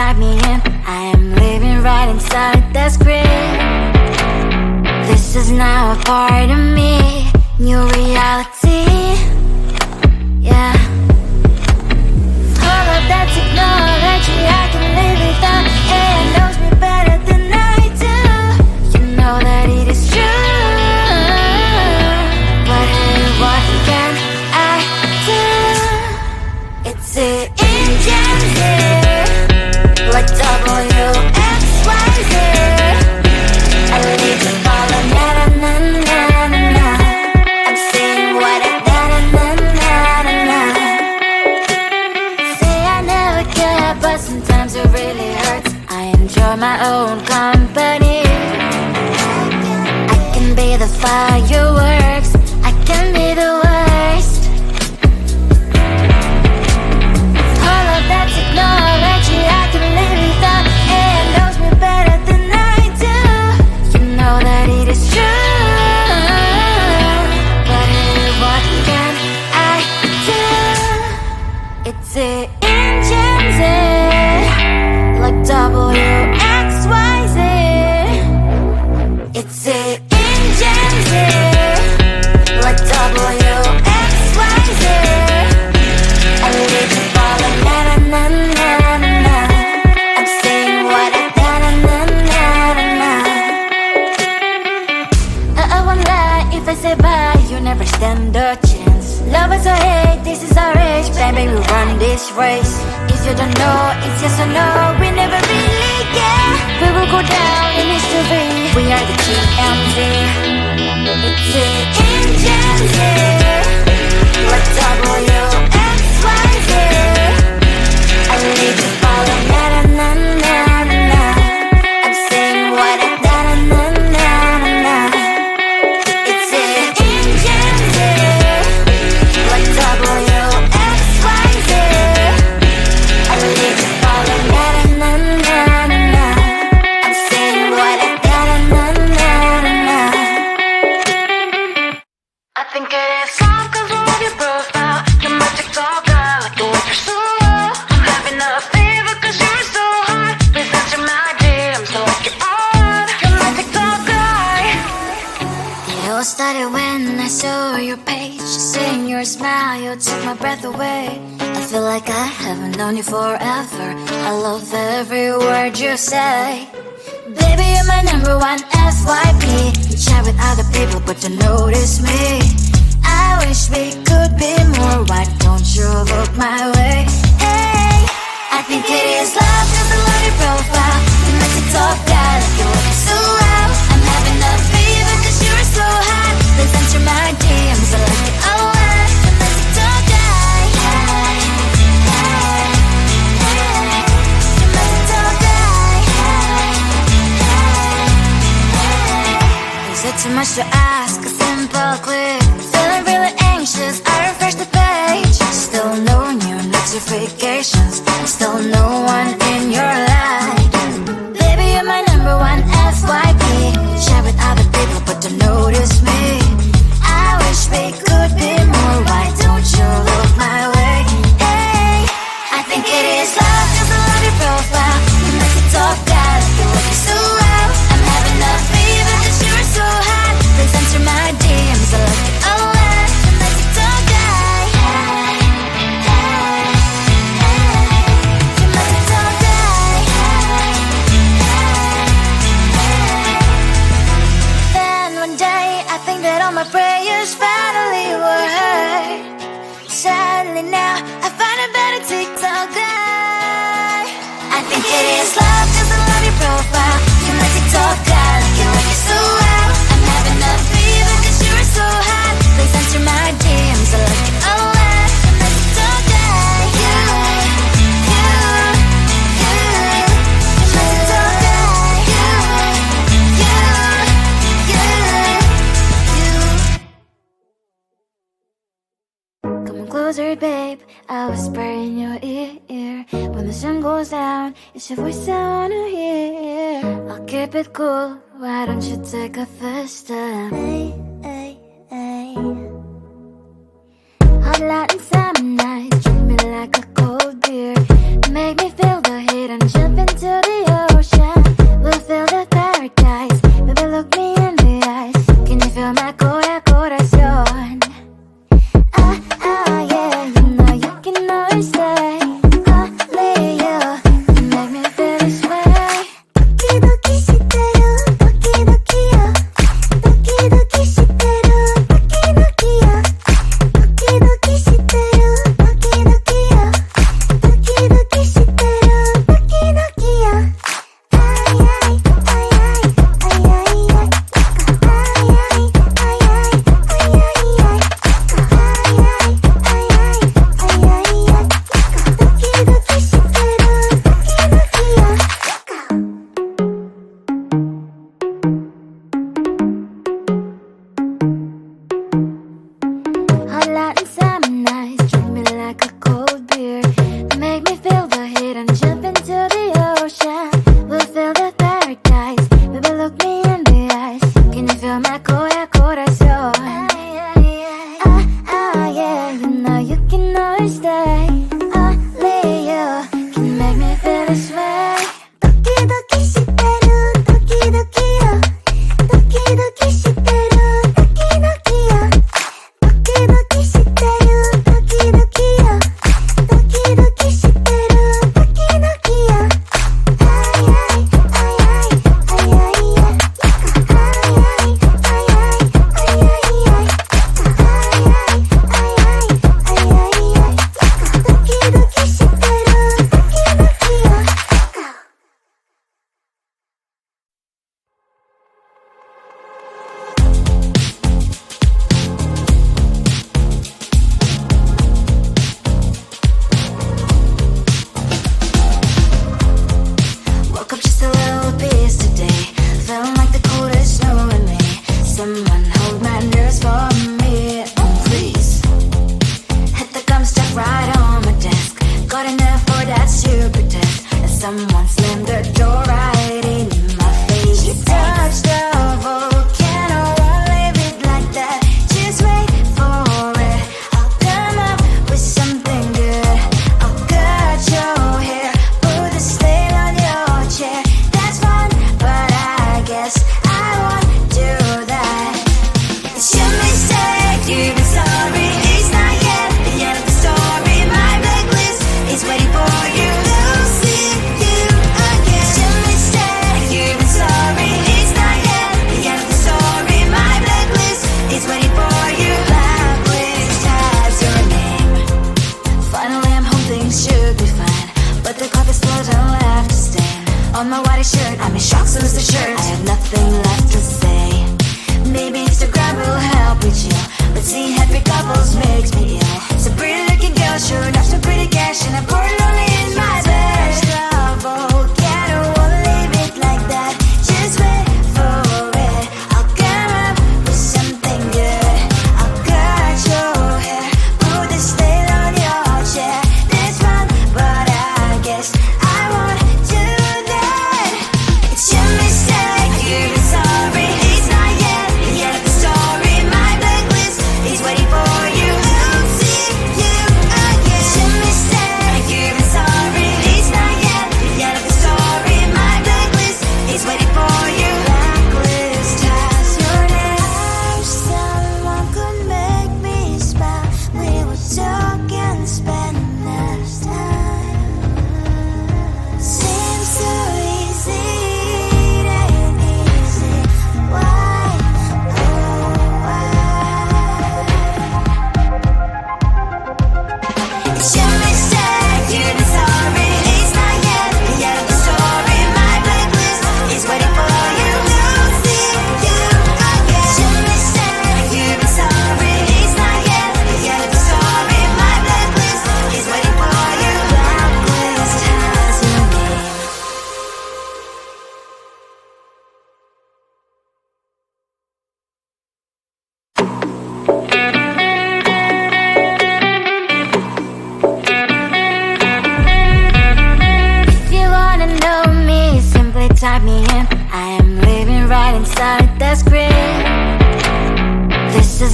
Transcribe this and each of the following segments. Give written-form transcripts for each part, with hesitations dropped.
write me in. I am living right inside the screen. This is now a part of me, new reality. Yeah. All of that technology I can live without. It knows me better than I do. You know that it is true. But hey, what can I do? It's the engines here, like WXYZ. I need to follow na-na-na-na-na-na. I'm saying what I na-na-na-na-na. Say I never care, but sometimes it really hurts. I enjoy my own company. I can be the fireworks, I can be the worst. All of that technology I can live without. It knows me better than I do. You know that it is true. But hey, what can I do? It's the engines like WXYZ. It's the engines like WXYZ. I need to follow na-na-na-na-na. I'm saying what I na-na-na-na-na. I won't lie if I say bye, you never stand a chance. Love is or hate, this is our age. Baby, we run this race. If you don't know, it's yes or no. We never really get. We will go down in history. We are the GMZ. It's the engines here, like WXYZ. I need to follow na-na-na-na-na. I'm saying what I na-na-na-na-na. It's the engines here, like WXYZ. I need to follow na-na-na-na-na. I'm saying what I na-na-na-na-na. I think it is all 'cause I love your profile. Your magic all got like the way you're so low. I'm having a fever 'cause you're so hot. Please answer my DMs so like you're on. Your magic all guy. It all started when I saw your page. Seeing your smile, you took my breath away. I feel like I haven't known you forever. I love every word you say. Baby, you're my number one FYP. You chat with other people, but you notice me. I wish we could be more. Why don't you look my way? Hey, I think it is love 'cause I love your profile. You make it talk guy like you're working so well. I'm having a fever 'cause you're so hot. Please answer my DMs, I like it a lot. You make it talk guy. Hey, hey, hey. You make it talk guy. Hey, hey, hey. Is it too much to ask? A simple click. Feeling really anxious, I refresh the page. Still no new notifications. Still no one in your life. Baby, you're my number one FYP. Share with other people, but don't notice me. I wish we could be more. Why don't you look my way? Hey, I think it is love 'cause I love your profile. You make it talk guy like you're working so well. I'm having a fever 'cause you're so hot. Please answer my DMs, I like it a lot. You make it talk guy. Hey, hey, hey. You make it talk guy. Hey, hey, hey. Then one day I think that all my prayers finally were heard. Sadly now I find a better TikTok guy. I think it is love 'cause I love your profile. You make it talk guy like you're working so well. I'm having a fever 'cause you're so hot. Please answer my DMs, I like it a lot. You make it talk guy. You, you, you. You make it talk guy. You, you, you. Come closer, babe. I whisper in your ear. When the sun goes down, it's your voice I wanna hear. I'll keep it cool. Why don't you take a first step? Hey, hey, hey. Hot light and summer nights, treat me like a cold beer. Make me feel the heat and jump in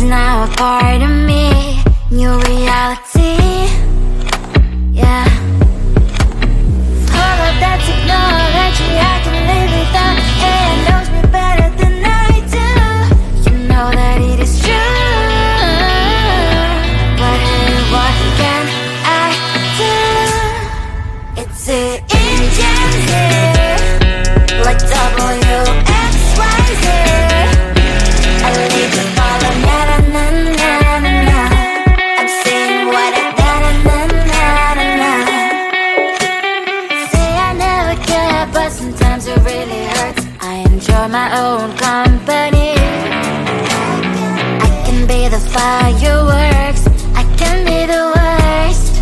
now a part of me, new reality. Yeah. All of that technology, I can live without. AI knows me better than I do. You know that it is true. But hey, what can I do? It's the engine like WXYZ. I lead to follow, na na na na na na. I'm saying what I na na na na na. Say I never care, but sometimes it really hurts. I enjoy my own company. I can be the fireworks, I can be the worst.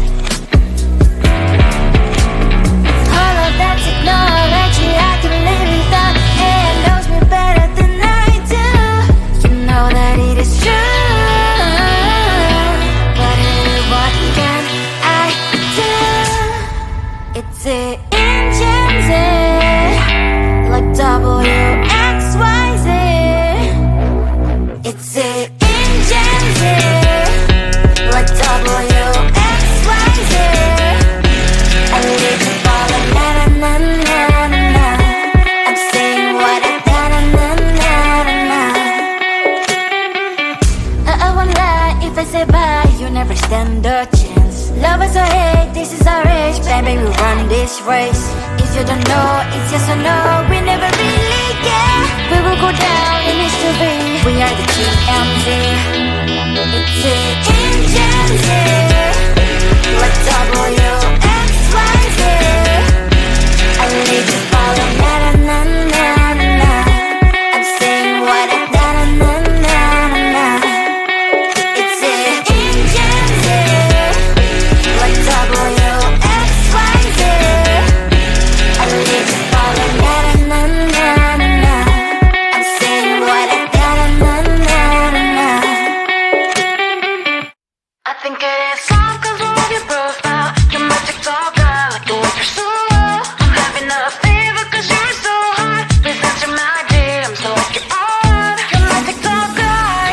All of that technology, I can live without. It knows me better than I do. You know that it is true. But hey, what can I do? It's the engines like WXYZ. It's the engines like WXYZ. I live to follow, na na na na na na. I'm saying what I na na na na na na. I won't lie if I say bye, you never stand a chance. Love us or hate, this is our age, baby, we run this race. If you don't know, it's yes or no, we never really care. We will go down in history, we are the TMZ. It's the engines like WXYZ. I lead to follow, na na na na na na. I'm saying what I na na na na na. It's the engines like WXYZ. I lead to follow, na na na na na. I'm saying what I na na na na na. I think it is soft 'cause I love your profile. You're my TikTok girl, like the way you're so low. I'm having a fever 'cause you're so hot. Please answer my DMs, so like you're on. You're my TikTok guy.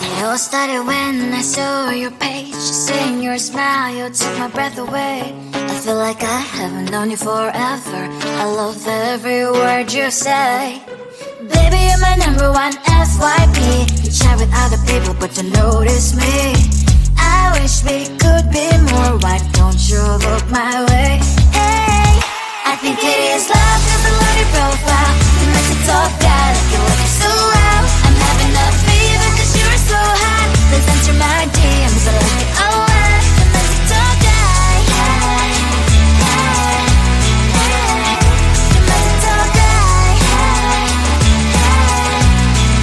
It all started when I saw your page. Seeing your smile, you took my breath away. I feel like I haven't known you forever. I love every word you say. Baby, you're my number one FYP. You chat with other people, but you notice me. I wish we could be more. Why don't you look my way? Hey, I think it is love 'cause I love your profile. You make me talk guy, like you look so well. I'm having a fever 'cause you're so hot. Please answer my DMs, I like it a lot. You make me talk guy, hey, hey, hey. You make me talk guy, hey, hey,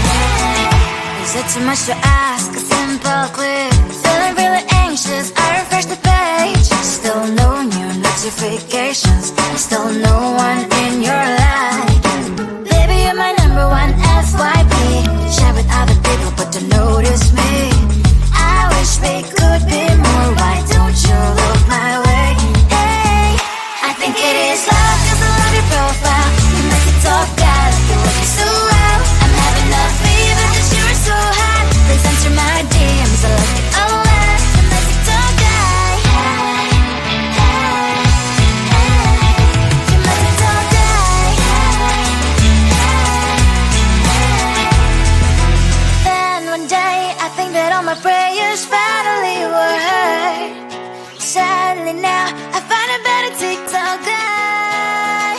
hey. Is it too much to ask? A simple click. Feeling really anxious, I refresh the page. Still no new notifications, still no one in your life. Baby, you're my number one FYP. Chat with other people, but don't notice me. I wish we could be more. Why don't you look my way? Hey, I think it is love 'cause I love your profile. You make me talk guy, like you look so well. I'm having a fever 'cause you're so hot. Please answer my DMs, I like it a lot. You make me talk guy, hey, hey, hey. You make me talk guy, hey, hey, hey. Then one day I think that all my prayers finally were heard. Sadly now I find a better TikTok guy.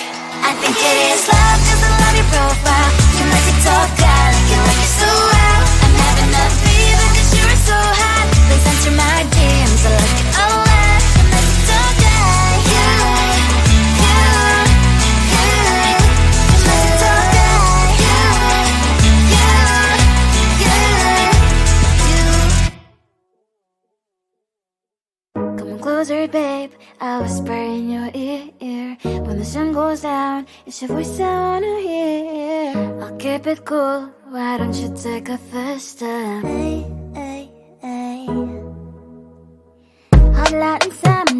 I think it is love 'cause I love your profile. You make me talk guy, like you look so well. I'm having a fever 'cause you're so hot. Please answer my DMs, I like it a lot. You make me talk guy, you, you, you. You make me talk guy, you, you, you, you. Come on closer, babe, I'll whisper in your ear. When the sun goes down, it's your voice I wanna hear. I'll keep it cool, why don't you take a first step? Hey, hey, hey. Hot light inside